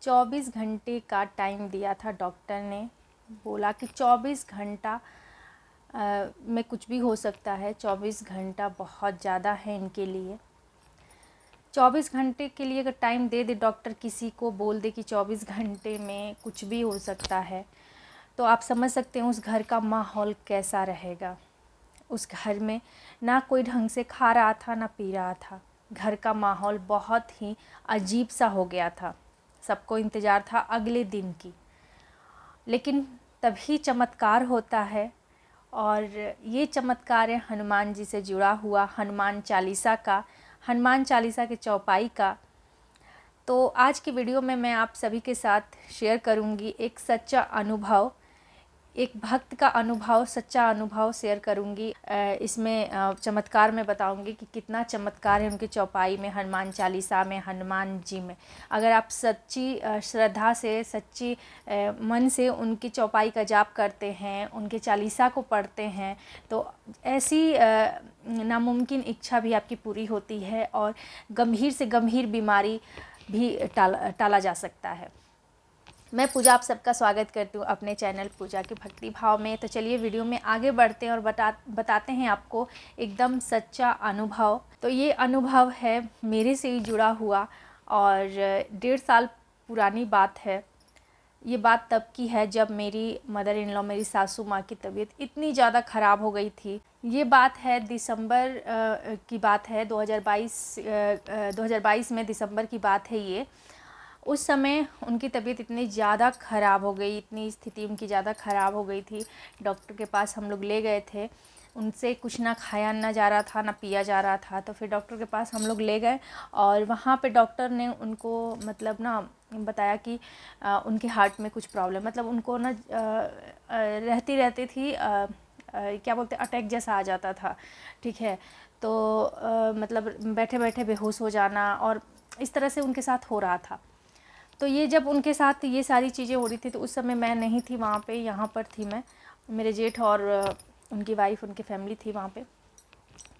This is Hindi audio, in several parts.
24 घंटे का टाइम दिया था डॉक्टर ने। बोला कि 24 घंटा में कुछ भी हो सकता है। 24 घंटा बहुत ज़्यादा है इनके लिए। 24 घंटे के लिए अगर टाइम दे दे डॉक्टर, किसी को बोल दे कि 24 घंटे में कुछ भी हो सकता है, तो आप समझ सकते हैं उस घर का माहौल कैसा रहेगा। उस घर में ना कोई ढंग से खा रहा था ना पी रहा था। घर का माहौल बहुत ही अजीब सा हो गया था। सबको इंतज़ार था अगले दिन की। लेकिन तभी चमत्कार होता है, और ये चमत्कार है हनुमान जी से जुड़ा हुआ, हनुमान चालीसा का, हनुमान चालीसा के चौपाई का। तो आज की वीडियो में मैं आप सभी के साथ शेयर करूंगी एक सच्चा अनुभव, एक भक्त का अनुभव, सच्चा अनुभव शेयर करूंगी। इसमें चमत्कार में बताऊंगी कि कितना चमत्कार है उनकी चौपाई में, हनुमान चालीसा में, हनुमान जी में। अगर आप सच्ची श्रद्धा से, सच्ची मन से उनकी चौपाई का जाप करते हैं, उनके चालीसा को पढ़ते हैं, तो ऐसी नामुमकिन इच्छा भी आपकी पूरी होती है और गंभीर से गंभीर बीमारी भी टाला जा सकता है। मैं पूजा आप सबका स्वागत करती हूँ अपने चैनल पूजा के भक्ति भाव में। तो चलिए वीडियो में आगे बढ़ते हैं और बताते हैं आपको एकदम सच्चा अनुभव। तो ये अनुभव है मेरे से ही जुड़ा हुआ और 1.5 साल पुरानी बात है। ये बात तब की है जब मेरी मदर इन लॉ, मेरी सासू माँ की तबीयत इतनी ज़्यादा ख़राब हो गई थी। ये बात है दिसंबर की बात है, 2022 में दिसंबर की बात है ये। उस समय उनकी तबीयत इतनी ज़्यादा ख़राब हो गई, इतनी स्थिति उनकी ज़्यादा ख़राब हो गई थी। डॉक्टर के पास हम लोग ले गए थे। उनसे कुछ ना खाया ना जा रहा था, ना पिया जा रहा था। तो फिर डॉक्टर के पास हम लोग ले गए और वहाँ पे डॉक्टर ने उनको मतलब ना बताया कि उनके हार्ट में कुछ प्रॉब्लम, मतलब उनको ना रहती रहती थी क्या बोलते अटैक जैसा आ जाता था, ठीक है। तो मतलब बैठे बैठे बेहोश हो जाना और इस तरह से उनके साथ हो रहा था। तो ये जब उनके साथ ये सारी चीज़ें हो रही थी तो उस समय मैं नहीं थी वहाँ पे, यहाँ पर थी मैं, मेरे जेठ और उनकी वाइफ, उनकी फैमिली थी वहाँ पे।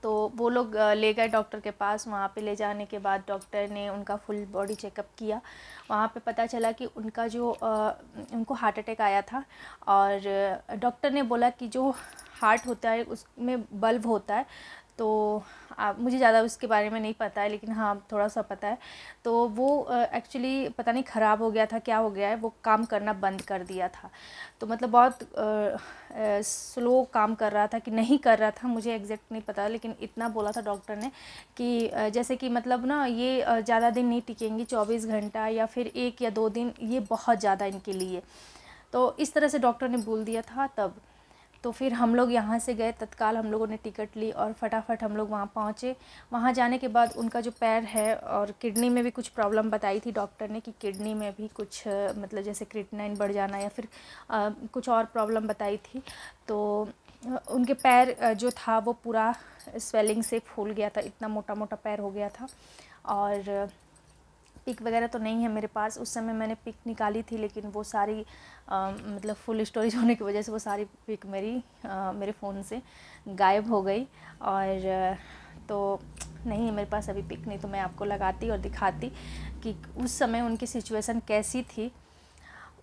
तो वो लोग ले गए डॉक्टर के पास। वहाँ पे ले जाने के बाद डॉक्टर ने उनका फुल बॉडी चेकअप किया। वहाँ पे पता चला कि उनका जो उनको हार्ट अटैक आया था और डॉक्टर ने बोला कि जो हार्ट होता है उसमें बल्ब होता है। तो मुझे ज़्यादा उसके बारे में नहीं पता है, लेकिन हाँ थोड़ा सा पता है। तो वो एक्चुअली पता नहीं ख़राब हो गया था, क्या हो गया है, वो काम करना बंद कर दिया था। तो मतलब बहुत स्लो काम कर रहा था कि नहीं कर रहा था, मुझे एग्जैक्ट नहीं पता, लेकिन इतना बोला था डॉक्टर ने कि जैसे कि मतलब ना ये ज़्यादा दिन नहीं टिकेंगी, 24 घंटा या फिर 1 या 2 दिन, ये बहुत ज़्यादा इनके लिए। तो इस तरह से डॉक्टर ने बोल दिया था तब। तो फिर हम लोग यहाँ से गए, तत्काल हम लोगों ने टिकट ली और फटाफट हम लोग वहाँ पहुँचे। वहाँ जाने के बाद उनका जो पैर है और किडनी में भी कुछ प्रॉब्लम बताई थी डॉक्टर ने कि किडनी में भी कुछ मतलब जैसे क्रिएटिनिन बढ़ जाना या फिर कुछ और प्रॉब्लम बताई थी। तो उनके पैर जो था वो पूरा स्वेलिंग से फूल गया था, इतना मोटा मोटा पैर हो गया था। और पिक वगैरह तो नहीं है मेरे पास, उस समय मैंने पिक निकाली थी, लेकिन वो सारी मतलब फुल स्टोरेज होने की वजह से वो सारी पिक मेरे फ़ोन से गायब हो गई। और तो नहीं है मेरे पास अभी पिक, नहीं तो मैं आपको लगाती और दिखाती कि उस समय उनकी सिचुएशन कैसी थी।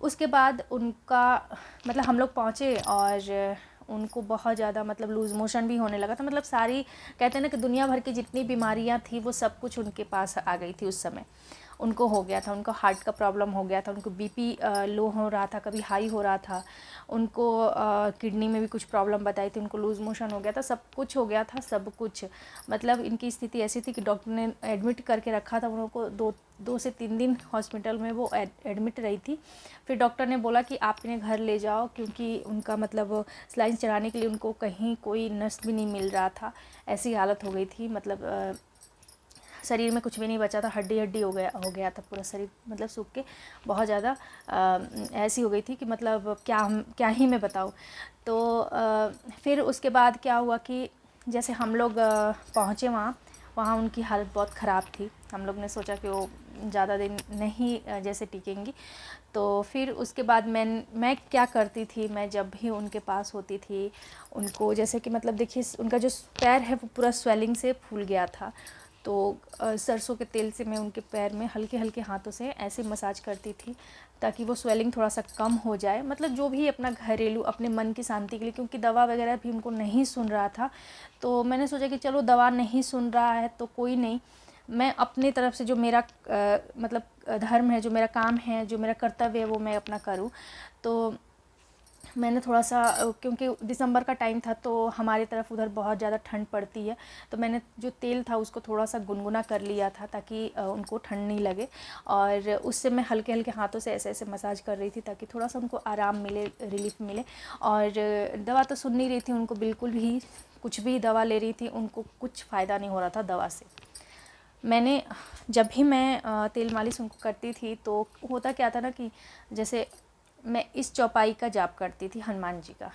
उसके बाद उनका मतलब हम लोग पहुँचे और उनको बहुत ज़्यादा मतलब लूज़ मोशन भी होने लगा था। मतलब सारी कहते हैं ना कि दुनिया भर की जितनी बीमारियां थी वो सब कुछ उनके पास आ गई थी उस समय। उनको हो गया था, उनको हार्ट का प्रॉब्लम हो गया था, उनको बीपी लो हो रहा था, कभी हाई हो रहा था, उनको किडनी में भी कुछ प्रॉब्लम बताई थी, उनको लूज़ मोशन हो गया था, सब कुछ हो गया था, सब कुछ। मतलब इनकी स्थिति ऐसी थी कि डॉक्टर ने एडमिट करके रखा था उनको। 2 से 3 दिन हॉस्पिटल में वो एडमिट रही थी। फिर डॉक्टर ने बोला कि आप इन्हें घर ले जाओ, क्योंकि उनका मतलब सलाइन चढ़ाने के लिए उनको कहीं कोई नस भी नहीं मिल रहा था। ऐसी हालत हो गई थी, मतलब शरीर में कुछ भी नहीं बचा था, हड्डी हड्डी हो गया था पूरा शरीर, मतलब सूख के बहुत ज़्यादा ऐसी हो गई थी कि मतलब क्या ही मैं बताऊँ। तो फिर उसके बाद क्या हुआ कि जैसे हम लोग पहुँचे वहाँ उनकी हालत बहुत ख़राब थी। हम लोग ने सोचा कि वो ज़्यादा दिन नहीं जैसे टिकेंगी। तो फिर उसके बाद मैं क्या करती थी, मैं जब भी उनके पास होती थी उनको जैसे कि मतलब देखिए उनका जो पैर है वो पूरा स्वेलिंग से फूल गया था। तो सरसों के तेल से मैं उनके पैर में हल्के हल्के हाथों से ऐसे मसाज करती थी ताकि वो स्वेलिंग थोड़ा सा कम हो जाए, मतलब जो भी अपना घरेलू अपने मन की शांति के लिए, क्योंकि दवा वगैरह भी उनको नहीं सुन रहा था। तो मैंने सोचा कि चलो दवा नहीं सुन रहा है तो कोई नहीं, मैं अपनी तरफ से जो मेरा मतलब धर्म है, जो मेरा काम है, जो मेरा कर्तव्य है वो मैं अपना करूँ। तो मैंने थोड़ा सा क्योंकि दिसंबर का टाइम था तो हमारी तरफ उधर बहुत ज़्यादा ठंड पड़ती है, तो मैंने जो तेल था उसको थोड़ा सा गुनगुना कर लिया था ताकि उनको ठंड नहीं लगे, और उससे मैं हल्के हल्के हाथों से ऐसे ऐसे मसाज कर रही थी ताकि थोड़ा सा उनको आराम मिले, रिलीफ मिले। और दवा तो सुन नहीं रही थी, उनको बिल्कुल भी, कुछ भी दवा ले रही थी उनको कुछ फ़ायदा नहीं हो रहा था दवा से। मैंने जब भी मैं तेल मालिश उनको करती थी तो होता क्या था ना कि जैसे मैं इस चौपाई का जाप करती थी हनुमान जी का,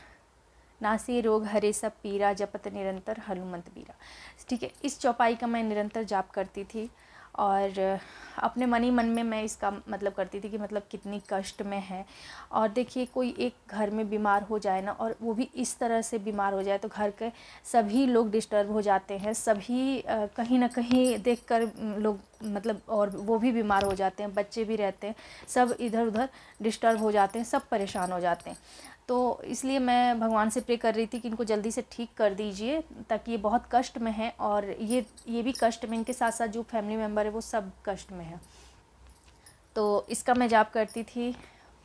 नासे रोग हरे सब पीरा जपत निरंतर हनुमंत बीरा। ठीक है, इस चौपाई का मैं निरंतर जाप करती थी और अपने मन ही मन में मैं इसका मतलब करती थी कि मतलब कितनी कष्ट में है। और देखिए कोई एक घर में बीमार हो जाए ना, और वो भी इस तरह से बीमार हो जाए, तो घर के सभी लोग डिस्टर्ब हो जाते हैं, सभी कहीं ना कहीं देखकर लोग मतलब, और वो भी बीमार हो जाते हैं, बच्चे भी रहते हैं, सब इधर उधर डिस्टर्ब हो जाते हैं, सब परेशान हो जाते हैं। तो इसलिए मैं भगवान से प्रे कर रही थी कि इनको जल्दी से ठीक कर दीजिए, ताकि ये बहुत कष्ट में है, और ये भी कष्ट में, इनके साथ साथ जो फैमिली मेम्बर है वो सब कष्ट में है। तो इसका मैं जाप करती थी।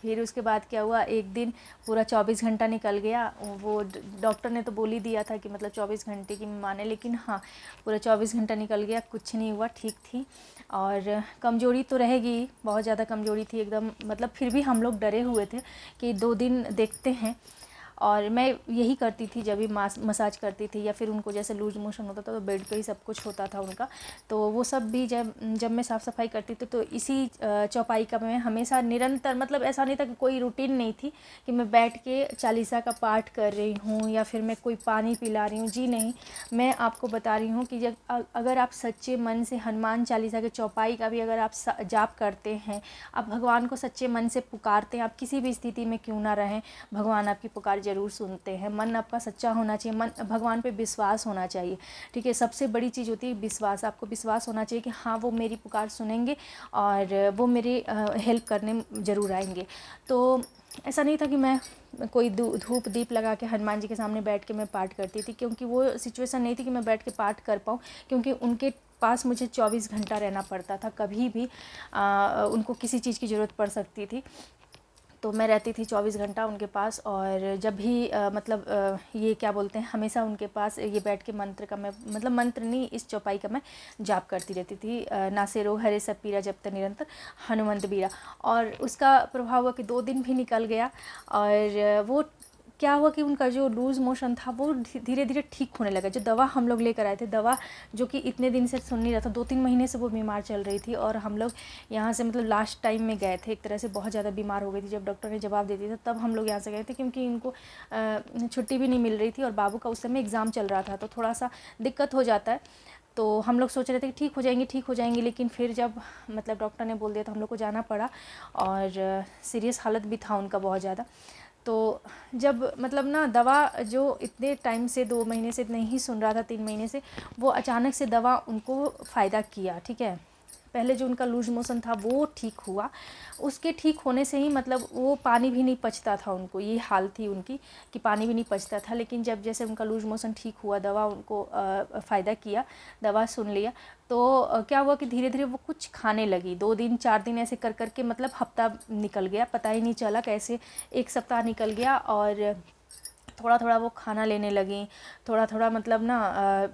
फिर उसके बाद क्या हुआ, एक दिन पूरा 24 घंटा निकल गया। वो डॉक्टर ने तो बोल ही दिया था कि मतलब 24 घंटे की माने, लेकिन हाँ पूरा 24 घंटा निकल गया, कुछ नहीं हुआ, ठीक थी। और कमज़ोरी तो रहेगी, बहुत ज़्यादा कमज़ोरी थी एकदम, मतलब फिर भी हम लोग डरे हुए थे कि 2 दिन देखते हैं। और मैं यही करती थी जब भी मसाज करती थी, या फिर उनको जैसे लूज मोशन होता था तो बेड पे ही सब कुछ होता था उनका, तो वो सब भी जब मैं साफ़ सफाई करती थी तो इसी चौपाई का मैं हमेशा निरंतर, मतलब ऐसा नहीं था कि कोई रूटीन नहीं थी कि मैं बैठ के चालीसा का पाठ कर रही हूँ या फिर मैं कोई पानी पिला रही हूँ, जी नहीं। मैं आपको बता रही हूँ कि जब अगर आप सच्चे मन से हनुमान चालीसा के चौपाई का भी अगर आप जाप करते हैं, आप भगवान को सच्चे मन से पुकारते हैं, आप किसी भी स्थिति में क्यों ना रहें, भगवान आपकी पुकार ज़रूर सुनते हैं। मन आपका सच्चा होना चाहिए, मन भगवान पे विश्वास होना चाहिए, ठीक है। सबसे बड़ी चीज़ होती है विश्वास, आपको विश्वास होना चाहिए कि हाँ वो मेरी पुकार सुनेंगे और वो मेरी हेल्प करने ज़रूर आएंगे। तो ऐसा नहीं था कि मैं कोई धूप दीप लगा के हनुमान जी के सामने बैठ के मैं पाठ करती थी, क्योंकि वो सिचुएशन नहीं थी कि मैं बैठ के पाठ कर पाऊँ, क्योंकि उनके पास मुझे 24 घंटा रहना पड़ता था, कभी भी उनको किसी चीज़ की ज़रूरत पड़ सकती थी। तो मैं रहती थी 24 घंटा उनके पास, और जब भी ये क्या बोलते हैं, हमेशा उनके पास ये बैठ के मंत्र का मैं, मतलब मंत्र नहीं, इस चौपाई का मैं जाप करती रहती थी, नासे रोग हरे सब पीरा जपत निरंतर हनुमंत बीरा। और उसका प्रभाव हुआ कि 2 दिन भी निकल गया, और वो क्या हुआ कि उनका जो लूज़ मोशन था वो धीरे धीरे ठीक होने लगा। जो दवा हम लोग लेकर आए थे, दवा जो कि इतने दिन से सुन नहीं रहा था, 2-3 महीने से वो बीमार चल रही थी, और हम लोग यहाँ से मतलब लास्ट टाइम में गए थे, एक तरह से बहुत ज़्यादा बीमार हो गई थी, जब डॉक्टर ने जवाब दे दिया था तब हम लोग यहाँ से गए थे, क्योंकि इनको छुट्टी भी नहीं मिल रही थी और बाबू का उस समय एग्ज़ाम चल रहा था, तो थोड़ा सा दिक्कत हो जाता है। तो हम लोग सोच रहे थे कि ठीक हो जाएंगे, ठीक हो जाएंगे, लेकिन फिर जब मतलब डॉक्टर ने बोल दिया तो हम लोग को जाना पड़ा, और सीरियस हालत भी था उनका बहुत ज़्यादा। तो जब मतलब ना दवा जो इतने टाइम से 2 महीने से नहीं सुन रहा था, 3 महीने से, वो अचानक से दवा उनको फ़ायदा किया, ठीक है। पहले जो उनका लूज मोशन था वो ठीक हुआ, उसके ठीक होने से ही मतलब वो पानी भी नहीं पचता था उनको, ये हाल थी उनकी कि पानी भी नहीं पचता था। लेकिन जब जैसे उनका लूज मोशन ठीक हुआ, दवा उनको फ़ायदा किया, दवा सुन लिया, तो क्या हुआ कि धीरे धीरे वो कुछ खाने लगी। 2 दिन 4 दिन ऐसे कर करके मतलब हफ्ता निकल गया, पता ही नहीं चला कैसे 1 सप्ताह निकल गया, और थोड़ा थोड़ा वो खाना लेने लगी, थोड़ा थोड़ा मतलब ना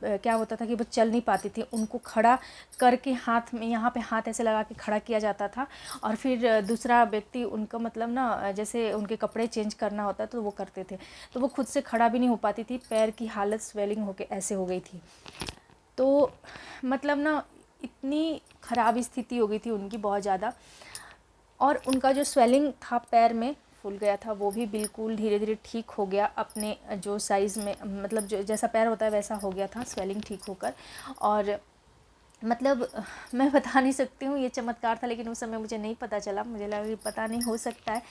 क्या होता था कि वो चल नहीं पाती थी, उनको खड़ा करके हाथ में, यहाँ पे हाथ ऐसे लगा के खड़ा किया जाता था, और फिर दूसरा व्यक्ति उनको मतलब ना जैसे उनके कपड़े चेंज करना होता है तो वो करते थे, तो वो खुद से खड़ा भी नहीं हो पाती थी, पैर की हालत स्वेलिंग होके ऐसे हो गई थी। तो मतलब ना इतनी ख़राब स्थिति हो गई थी उनकी, बहुत ज़्यादा। और उनका जो स्वेलिंग था पैर में फूल गया था, वो भी बिल्कुल धीरे धीरे ठीक हो गया, अपने जो साइज़ में, मतलब जो जैसा पैर होता है वैसा हो गया था, स्वेलिंग ठीक होकर। और मतलब मैं बता नहीं सकती हूँ ये चमत्कार था, लेकिन उस समय मुझे नहीं पता चला। मुझे लगा कि पता नहीं, हो सकता है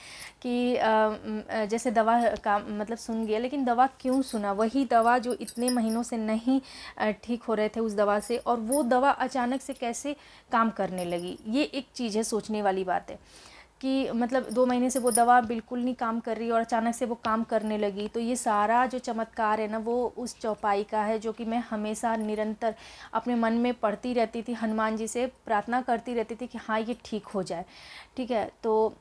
कि जैसे दवा का मतलब सुन गया, लेकिन दवा क्यों सुना? वही दवा जो इतने महीनों से नहीं ठीक हो रहे थे उस दवा से, और वो दवा अचानक से कैसे काम करने लगी, ये एक चीज़ है, सोचने वाली बात है कि मतलब 2 महीने से वो दवा बिल्कुल नहीं काम कर रही और अचानक से वो काम करने लगी। तो ये सारा जो चमत्कार है ना, वो उस चौपाई का है, जो कि मैं हमेशा निरंतर अपने मन में पढ़ती रहती थी, हनुमान जी से प्रार्थना करती रहती थी कि हाँ ये ठीक हो जाए। ठीक है, तो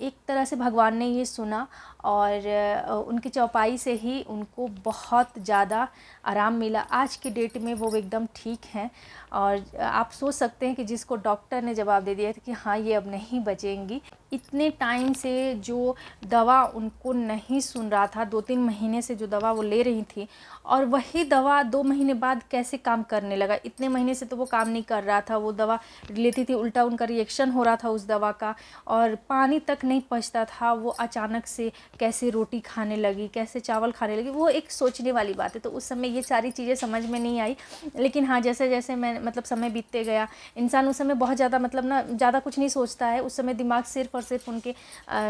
एक तरह से भगवान ने ये सुना, और उनकी चौपाई से ही उनको बहुत ज़्यादा आराम मिला। आज के डेट में वो एकदम ठीक हैं, और आप सोच सकते हैं कि जिसको डॉक्टर ने जवाब दे दिया था कि हाँ ये अब नहीं बचेंगी, इतने टाइम से जो दवा उनको नहीं सुन रहा था, 2-3 महीने से जो दवा वो ले रही थी, और वही दवा 2 महीने बाद कैसे काम करने लगा। इतने महीने से तो वो काम नहीं कर रहा था, वो दवा लेती थी, उल्टा उनका रिएक्शन हो रहा था उस दवा का, और पानी तक नहीं पचता था। वो अचानक से कैसे रोटी खाने लगी, कैसे चावल खाने लगी, वो एक सोचने वाली बात है। तो उस समय ये सारी चीज़ें समझ में नहीं आई, लेकिन हाँ जैसे जैसे मैं मतलब समय बीतते गया, इंसान उस समय बहुत ज़्यादा मतलब ना ज़्यादा कुछ नहीं सोचता है। उस समय दिमाग सिर्फ़ और सिर्फ उनके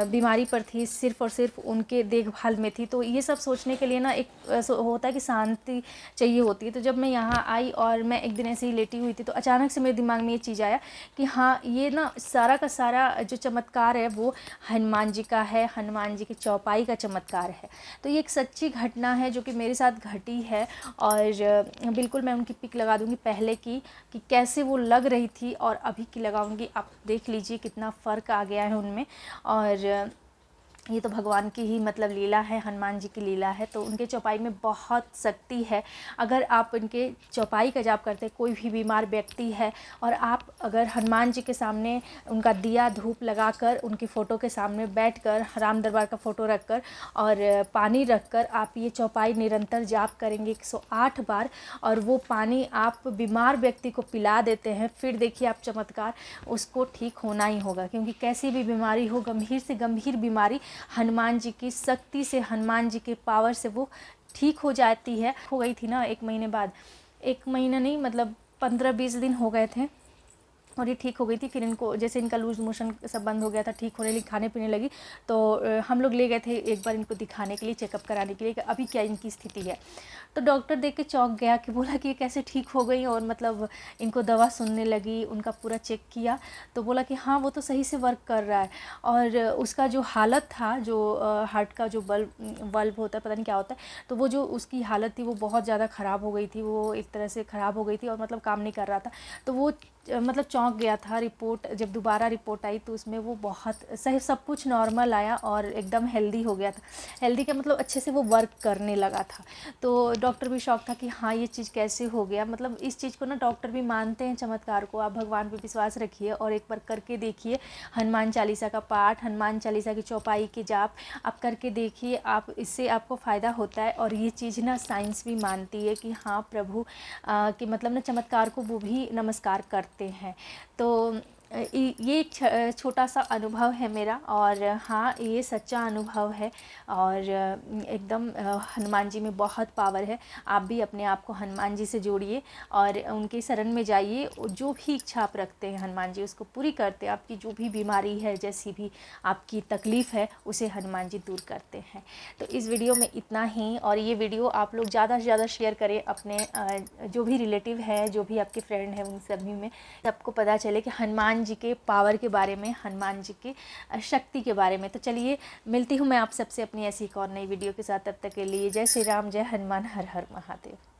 बीमारी पर थी, सिर्फ़ और सिर्फ उनके देखभाल में थी। तो ये सब सोचने के लिए ना एक होता है कि शांति चाहिए होती है। तो जब मैं यहाँ आई और मैं एक दिन ऐसे ही लेटी हुई थी, तो अचानक से मेरे दिमाग में ये चीज़ आया कि हाँ ये ना सारा का सारा जो चमत्कार है वो हनुमान जी का है, हनुमान जी की चौपाई का चमत्कार है। तो ये एक सच्ची घटना है जो कि मेरे साथ घटी है, और बिल्कुल मैं उनकी पिक लगा दूँगी पहले की, कि कैसे वो लग रही थी और अभी की लगाऊंगी। आप देख लीजिए कितना फ़र्क आ गया है उनमें। और ये तो भगवान की ही मतलब लीला है, हनुमान जी की लीला है। तो उनके चौपाई में बहुत शक्ति है। अगर आप उनके चौपाई का जाप करते हैं, कोई भी बीमार व्यक्ति है, और आप अगर हनुमान जी के सामने उनका दिया धूप लगाकर, उनकी फ़ोटो के सामने बैठकर, राम दरबार का फ़ोटो रखकर और पानी रखकर आप ये चौपाई निरंतर जाप करेंगे 108 बार, और वो पानी आप बीमार व्यक्ति को पिला देते हैं, फिर देखिए आप चमत्कार, उसको ठीक होना ही होगा। क्योंकि कैसी भी बीमारी हो, गंभीर से गंभीर बीमारी हनुमान जी की शक्ति से, हनुमान जी के पावर से वो ठीक हो जाती है। हो गई थी ना 1 महीने बाद, 1 महीना नहीं मतलब 15-20 दिन हो गए थे, और ये ठीक हो गई थी। फिर इनको जैसे इनका लूज़ मोशन सब बंद हो गया था, ठीक होने लगी, खाने पीने लगी। तो हम लोग ले गए थे एक बार इनको दिखाने के लिए, चेकअप कराने के लिए कि अभी क्या इनकी स्थिति है। तो डॉक्टर देख के चौंक गया कि बोला कि ये कैसे ठीक हो गई, और मतलब इनको दवा सुनने लगी। उनका पूरा चेक किया तो बोला कि हाँ वो तो सही से वर्क कर रहा है। और उसका जो हालत था, जो हार्ट का जो बल्ब होता है, पता नहीं क्या होता है, तो वो जो उसकी हालत थी वो बहुत ज़्यादा ख़राब हो गई थी, वो एक तरह से ख़राब हो गई थी और मतलब काम नहीं कर रहा था। तो वो मतलब चौंक गया था। रिपोर्ट जब दोबारा रिपोर्ट आई तो उसमें वो बहुत सही, सब कुछ नॉर्मल आया और एकदम हेल्दी हो गया था। हेल्दी का मतलब अच्छे से वो वर्क करने लगा था। तो डॉक्टर भी शॉक था कि हाँ ये चीज़ कैसे हो गया। मतलब इस चीज़ को ना डॉक्टर भी मानते हैं चमत्कार को। आप भगवान पे विश्वास रखिए और एक बार करके देखिए। हनुमान चालीसा का पाठ, हनुमान चालीसा की चौपाई के जाप आप करके देखिए, आप इससे आपको फ़ायदा होता है। और ये चीज़ ना साइंस भी मानती है कि हाँ प्रभु कि मतलब ना चमत्कार को वो भी नमस्कार करते हैं। तो ये एक छोटा सा अनुभव है मेरा, और हाँ ये सच्चा अनुभव है। और एकदम हनुमान जी में बहुत पावर है। आप भी अपने आप को हनुमान जी से जोड़िए और उनके शरण में जाइए। जो भी इच्छा आप रखते हैं हनुमान जी उसको पूरी करते हैं। आपकी जो भी बीमारी है, जैसी भी आपकी तकलीफ़ है, उसे हनुमान जी दूर करते हैं। तो इस वीडियो में इतना ही, और ये वीडियो आप लोग ज़्यादा से ज़्यादा शेयर करें अपने जो भी रिलेटिव है, जो भी आपके फ्रेंड हैं, उन सभी में सबको पता चले कि हनुमान जी के पावर के बारे में, हनुमान जी की शक्ति के बारे में। तो चलिए मिलती हूँ मैं आप सबसे अपनी ऐसी एक और नई वीडियो के साथ। तब तक के लिए जय श्री राम, जय हनुमान, हर हर महादेव।